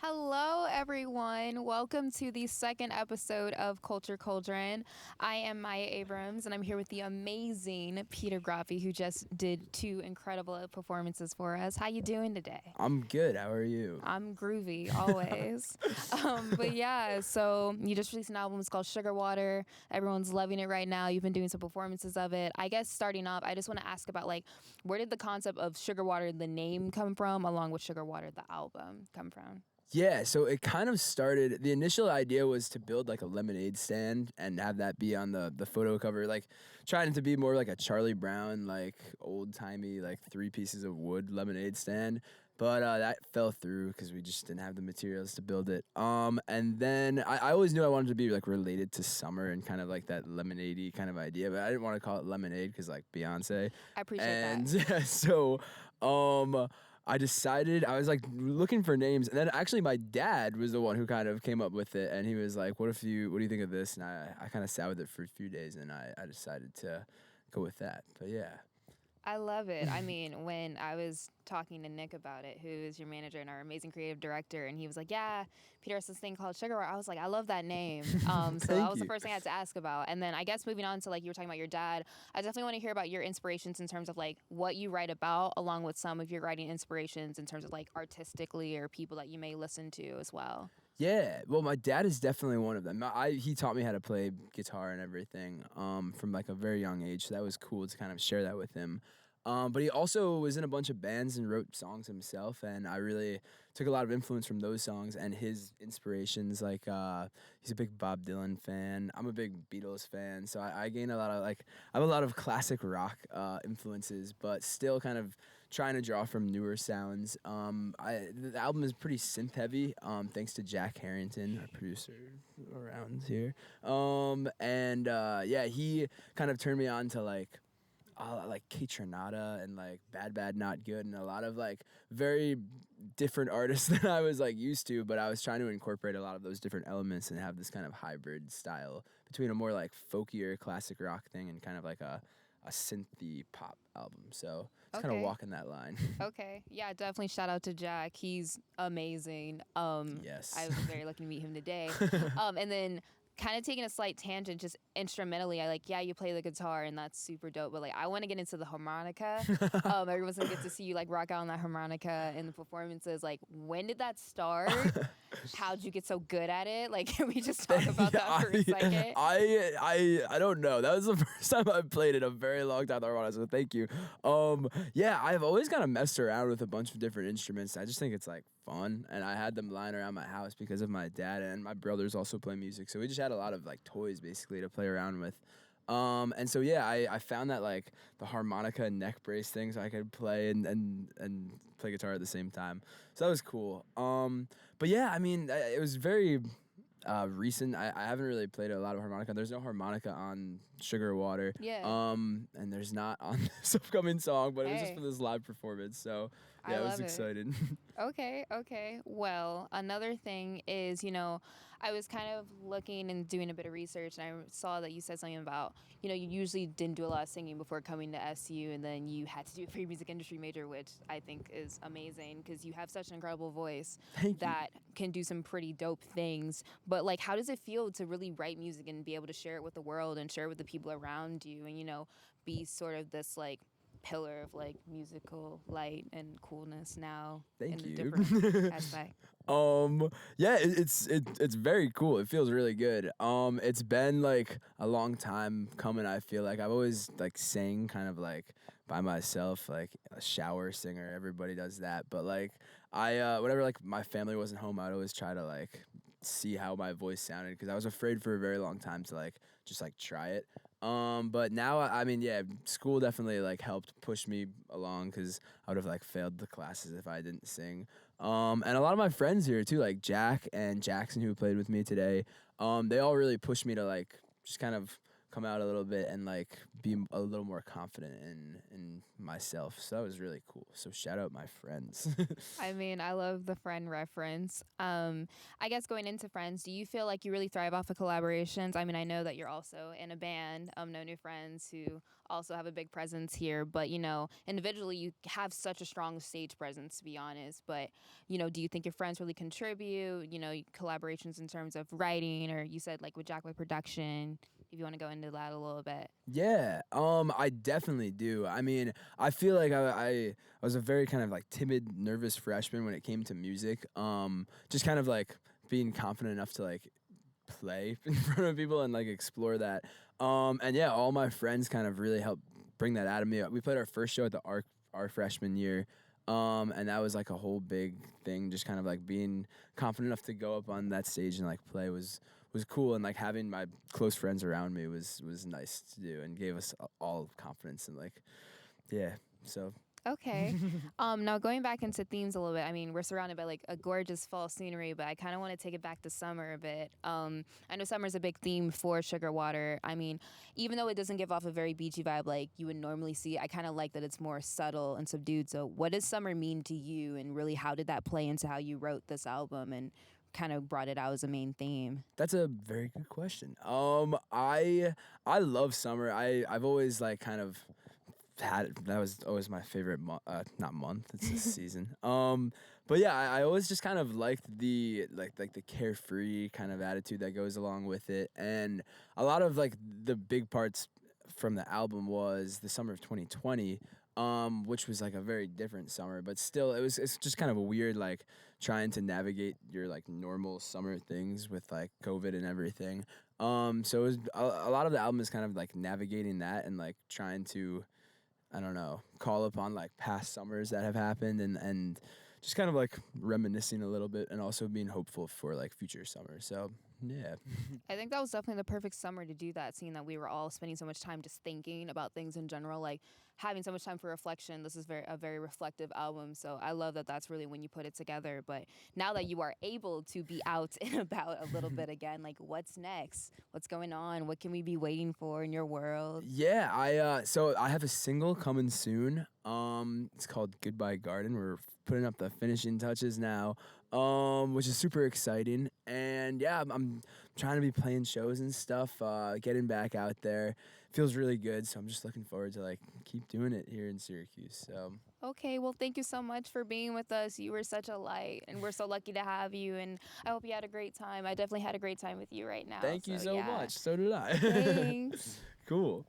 Hello, everyone. Welcome to the second episode of Culture Cauldron. I am Maya Abrams, and I'm here with the amazing Peter Groppe, who just did two incredible performances for us. How you doing today? I'm good. How are you? I'm groovy, always. But yeah, so you just released an album. It's called Sugar Water. Everyone's loving it right now. You've been doing some performances of it. I guess starting off, I just want to ask about, where did the concept of Sugar Water, the name, come from, along with Sugar Water, the album, come from? Yeah, so it kind of started. The initial idea was to build like a lemonade stand and have that be on the photo cover, like trying to be more like a Charlie Brown, like old timey, like 3 pieces of wood lemonade stand. But that fell through because we just didn't have the materials to build it. And then I always knew I wanted to be like related to summer and kind of like that lemonade-y kind of idea, but I didn't want to call it lemonade because like Beyonce. I appreciate and that. so I decided I was like looking for names, and then actually my dad was the one who kind of came up with it, and he was like, what do you think of this? And I kind of sat with it for a few days, and I decided to go with that. But yeah. I love it. I mean, when I was talking to Nick about it, who is your manager and our amazing creative director, and he was like, yeah, Peter has this thing called Sugar Water. I was like, I love that name. So that was the first thing I had to ask about. And then I guess moving on to like you were talking about your dad, I definitely want to hear about your inspirations in terms of like what you write about, along with some of your writing inspirations in terms of like artistically or people that you may listen to as well. Yeah, well, my dad is definitely one of them. He taught me how to play guitar and everything from like a very young age, so that was cool to kind of share that with him. But he also was in a bunch of bands and wrote songs himself, and I really took a lot of influence from those songs and his inspirations. Like he's a big Bob Dylan fan. I'm a big Beatles fan, so I gained a lot of I have a lot of classic rock influences, but still kind of trying to draw from newer sounds. The album is pretty synth heavy, thanks to Jack Harrington, our producer around here. Yeah, he kind of turned me on to like Kate Tronada and like Bad Bad Not Good and a lot of like very different artists than I was like used to, but I was trying to incorporate a lot of those different elements and have this kind of hybrid style between a more like folkier classic rock thing and kind of like a synthy pop album. So it's kind of walking that line. Okay. Yeah, definitely shout out to Jack. He's amazing. Yes. I was very lucky to meet him today. And then kind of taking a slight tangent, just instrumentally, you play the guitar and that's super dope, but like I want to get into the harmonica. Everyone's gonna get to see you like rock out on that harmonica in the performances. Like, when did that start? How'd you get so good at it? Like, can we just talk about that for a second? I don't know. That was the first time I played it in a very long time, the harmonica, so thank you. Yeah, I've always kind of messed around with a bunch of different instruments. I just think it's like fun, and I had them lying around my house because of my dad, and my brothers also play music, so we just had a lot of like toys basically to play around with. And so yeah, I found that like the harmonica and neck brace things I could play and play guitar at the same time. So that was cool. But yeah, I mean, it was very recent. I haven't really played a lot of harmonica. There's no harmonica on Sugar Water. Yeah. And there's not on this upcoming song, but it was just for this live performance. So yeah, I was excited. Okay. Well, another thing is, I was kind of looking and doing a bit of research, and I saw that you said something about, you usually didn't do a lot of singing before coming to SU, and then you had to do it for your music industry major, which I think is amazing because you have such an incredible voice that can do some pretty dope things. But like, how does it feel to really write music and be able to share it with the world and share it with the people around you, and be sort of this like pillar of like musical light and coolness now in a different aspect? Yeah, it's very cool. It feels really good. It's been like a long time coming. I feel like I've always like sang kind of like by myself, like a shower singer. Everybody does that, but like whenever like my family wasn't home, I'd always try to like see how my voice sounded because I was afraid for a very long time to like just like try it. But now, I mean, yeah, school definitely like helped push me along because I would have like failed the classes if I didn't sing. And a lot of my friends here too, like Jack and Jackson, who played with me today, they all really pushed me to like just kind of come out a little bit and like be a little more confident in myself. So that was really cool. So shout out my friends. I mean, I love the friend reference. I guess going into friends, do you feel like you really thrive off of collaborations? I mean, I know that you're also in a band, No New Friends, who also have a big presence here, but individually you have such a strong stage presence, to be honest. But do you think your friends really contribute? Collaborations in terms of writing, or you said like with Jack with production. If you want to go into that a little bit. Yeah, I definitely do. I mean, I feel like I was a very kind of like timid, nervous freshman when it came to music. Just kind of like being confident enough to like play in front of people and like explore that. And yeah, all my friends kind of really helped bring that out of me. We played our first show at the our freshman year. And that was like a whole big thing, just kind of like being confident enough to go up on that stage and like play was cool, and like having my close friends around me was nice to do and gave us all confidence and like so Okay. Now going back into themes a little bit. I mean, we're surrounded by like a gorgeous fall scenery, but I kind of want to take it back to summer a bit. I know summer's a big theme for Sugar Water. I mean, even though it doesn't give off a very beachy vibe like you would normally see, I kind of like that it's more subtle and subdued. So, what does summer mean to you, and really how did that play into how you wrote this album and kind of brought it out as a main theme? That's a very good question. I love summer. I've always like kind of that was always my favorite not month, it's a season. But yeah, I always just kind of liked the the carefree kind of attitude that goes along with it, and a lot of like the big parts from the album was the summer of 2020, which was like a very different summer, but still it's just kind of a weird like trying to navigate your like normal summer things with like COVID and everything. So it was a lot of the album is kind of like navigating that and like trying to, I don't know, call upon like past summers that have happened and just kind of like reminiscing a little bit and also being hopeful for like future summers. So yeah. I think that was definitely the perfect summer to do that, seeing that we were all spending so much time just thinking about things in general, like having so much time for reflection. This is a very reflective album, so I love that that's really when you put it together. But now that you are able to be out and about a little bit again, like what's next? What's going on? What can we be waiting for in your world? Yeah, so I have a single coming soon. It's called Goodbye Garden. We're putting up the finishing touches now, which is super exciting. And yeah, I'm trying to be playing shows and stuff, getting back out there. Feels really good, so I'm just looking forward to like keep doing it here in Syracuse. So Okay, well, thank you so much for being with us. You were such a light, and we're so lucky to have you. And I hope you had a great time. I definitely had a great time with you right now. thank you so yeah. much. So did I. Thanks. Cool.